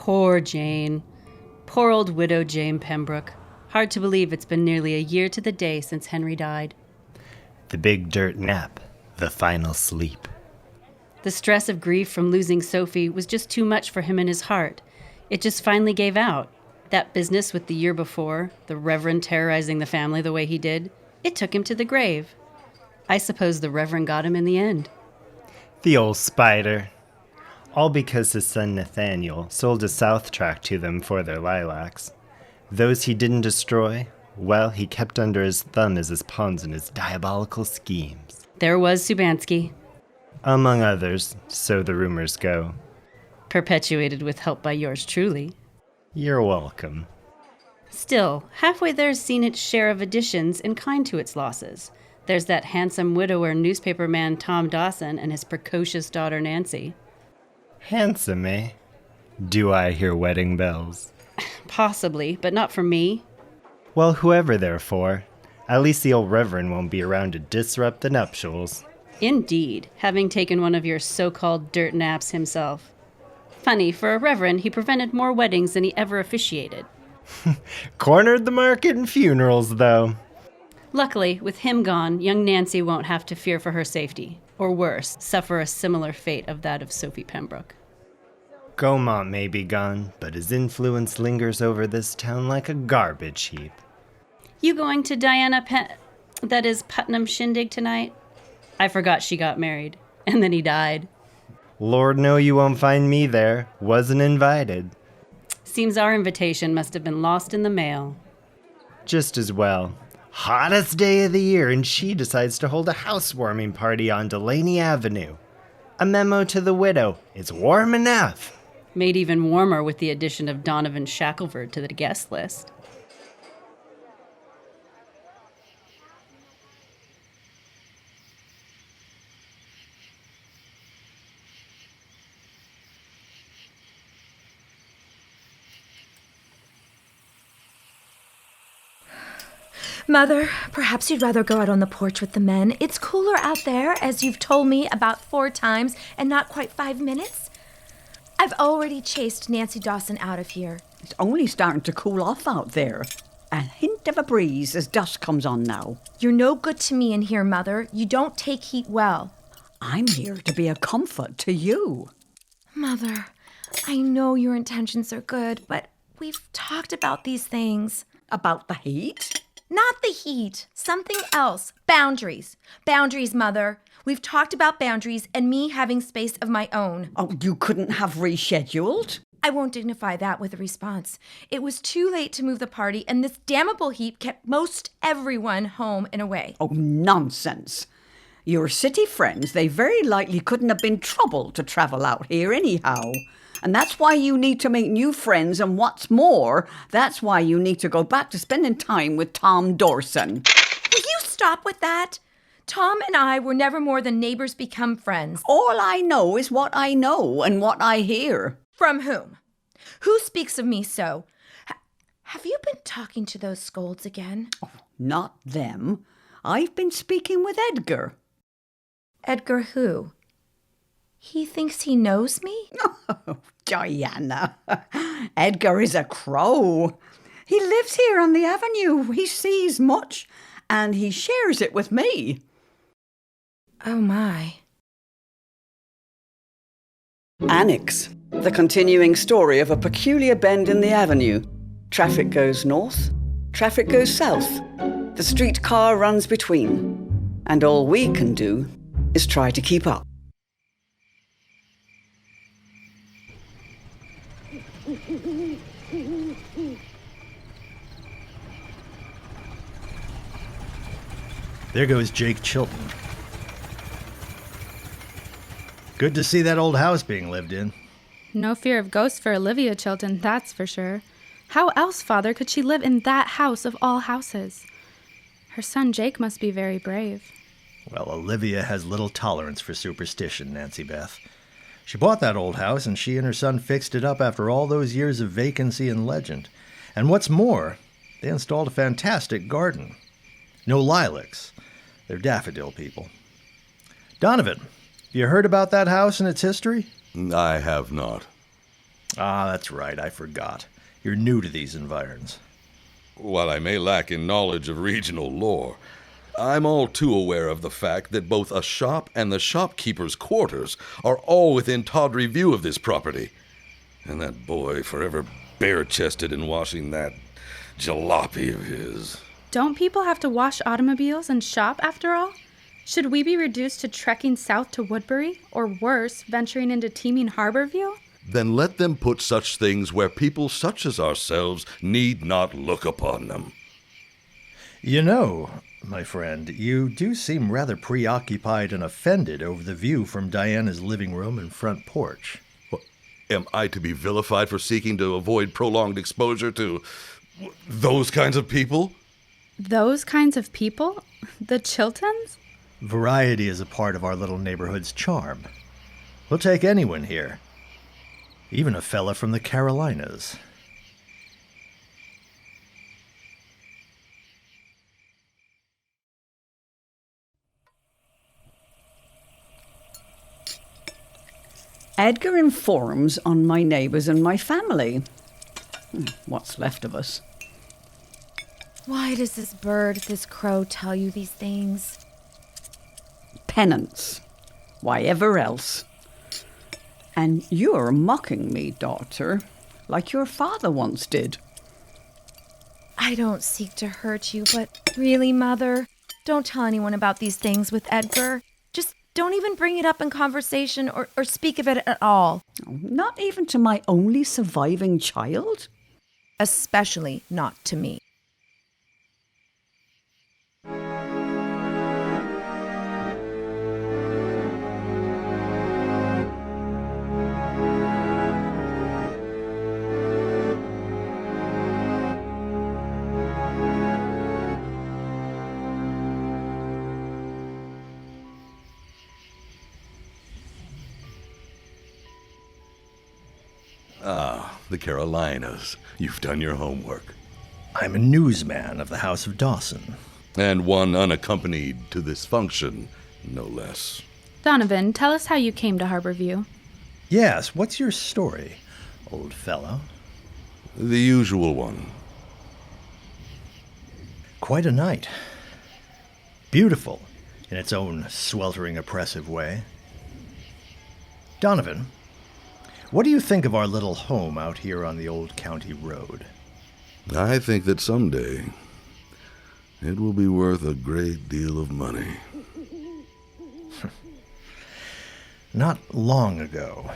Poor Jane. Poor old widow Jane Pembroke. Hard to believe it's been nearly a year to the day since Henry died. The big dirt nap. The final sleep. The stress of grief from losing Sophie was just too much for him in his heart. It just finally gave out. That business with the year before, the Reverend terrorizing the family the way he did, it took him to the grave. I suppose the Reverend got him in the end. The old spider. All because his son Nathaniel sold a south tract to them for their lilacs. Those he didn't destroy, well, he kept under his thumb as his pawns in his diabolical schemes. There was Subansky. Among others, so the rumors go. Perpetuated with help by yours truly. You're welcome. Still, halfway there's seen its share of additions and kind to its losses. There's that handsome widower newspaperman Tom Dawson and his precocious daughter Nancy. Handsome, eh? Do I hear wedding bells? Possibly, but not for me. Well, whoever they're for, at least the old Reverend won't be around to disrupt the nuptials. Indeed, having taken one of your so-called dirt naps himself. Funny, for a Reverend, he prevented more weddings than he ever officiated. Cornered the market in funerals, though. Luckily, with him gone, young Nancy won't have to fear for her safety, or worse, suffer a similar fate of that of Sophie Pembroke. Gaumont may be gone, but his influence lingers over this town like a garbage heap. You going to that is Putnam shindig tonight? I forgot she got married, and then he died. Lord, no, you won't find me there. Wasn't invited. Seems our invitation must have been lost in the mail. Just as well. Hottest day of the year, and she decides to hold a housewarming party on Delaney Avenue. A memo to the widow. It's warm enough. Made even warmer with the addition of Donovan Shackelford to the guest list. Mother, perhaps you'd rather go out on the porch with the men. It's cooler out there, as you've told me about 4 times, and not quite 5 minutes. I've already chased Nancy Dawson out of here. It's only starting to cool off out there. A hint of a breeze as dusk comes on now. You're no good to me in here, Mother. You don't take heat well. I'm here to be a comfort to you. Mother, I know your intentions are good, but we've talked about these things. About the heat? Not the heat. Something else. Boundaries. Boundaries, Mother. We've talked about boundaries and me having space of my own. Oh, you couldn't have rescheduled? I won't dignify that with a response. It was too late to move the party, and this damnable heat kept most everyone home and away. Oh, nonsense. Your city friends, they very likely couldn't have been troubled to travel out here anyhow. And that's why you need to make new friends, and what's more, that's why you need to go back to spending time with Tom Dawson. Will you stop with that? Tom and I were never more than neighbors become friends. All I know is what I know and what I hear. From whom? Who speaks of me so? Have you been talking to those Scolds again? Oh, not them. I've been speaking with Edgar. Edgar who? He thinks he knows me? Oh, Diana. Edgar is a crow. He lives here on the avenue. He sees much, and he shares it with me. Oh, my. Annex, the continuing story of a peculiar bend in the avenue. Traffic goes north, traffic goes south. The streetcar runs between. And all we can do is try to keep up. There goes Jake Chilton. Good to see that old house being lived in. No fear of ghosts for Olivia Chilton, that's for sure. How else, Father, could she live in that house of all houses? Her son Jake must be very brave. Well, Olivia has little tolerance for superstition, Nancy Beth. She bought that old house, and she and her son fixed it up after all those years of vacancy and legend. And what's more, they installed a fantastic garden. No lilacs. They're daffodil people. Donovan, have you heard about that house and its history? I have not. Ah, that's right, I forgot. You're new to these environs. While I may lack in knowledge of regional lore, I'm all too aware of the fact that both a shop and the shopkeeper's quarters are all within tawdry view of this property. And that boy forever bare-chested in washing that jalopy of his. Don't people have to wash automobiles and shop after all? Should we be reduced to trekking south to Woodbury, or worse, venturing into teeming Harborview? Then let them put such things where people such as ourselves need not look upon them. You know, my friend, you do seem rather preoccupied and offended over the view from Diana's living room and front porch. What, am I to be vilified for seeking to avoid prolonged exposure to those kinds of people? Those kinds of people? The Chiltons? Variety is a part of our little neighborhood's charm. We'll take anyone here. Even a fella from the Carolinas. Edgar informs on my neighbours and my family. What's left of us. Why does this bird, this crow, tell you these things? Penance. Why ever else? And you're mocking me, daughter, like your father once did. I don't seek to hurt you, but really, Mother, don't tell anyone about these things with Edgar. Just don't even bring it up in conversation or speak of it at all. Not even to my only surviving child? Especially not to me. The Carolinas. You've done your homework. I'm a newsman of the House of Dawson. And one unaccompanied to this function, no less. Donovan, tell us how you came to Harborview. Yes, what's your story, old fellow? The usual one. Quite a night. Beautiful, in its own sweltering, oppressive way. Donovan, what do you think of our little home out here on the old county road? I think that someday it will be worth a great deal of money. Not long ago,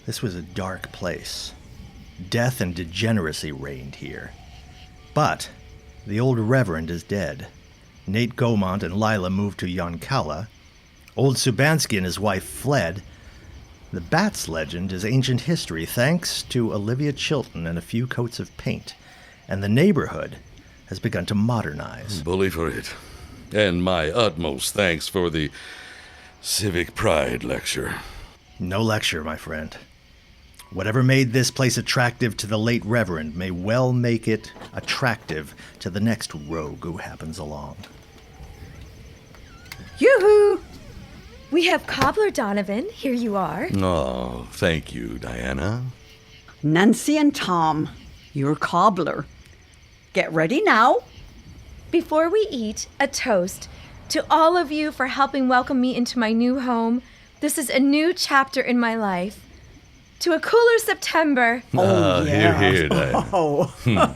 this was a dark place. Death and degeneracy reigned here. But the old Reverend is dead. Nate Gaumont and Lila moved to Yoncalla. Old Subansky and his wife fled. The Bats legend is ancient history thanks to Olivia Chilton and a few coats of paint. And the neighborhood has begun to modernize. Bully for it. And my utmost thanks for the civic pride lecture. No lecture, my friend. Whatever made this place attractive to the late Reverend may well make it attractive to the next rogue who happens along. Yoo-hoo! We have cobbler, Donovan. Here you are. Oh, thank you, Diana. Nancy and Tom, your cobbler. Get ready now. Before we eat, a toast to all of you for helping welcome me into my new home. This is a new chapter in my life. To a cooler September. Oh, yeah. Hear, hear, Diana. Oh.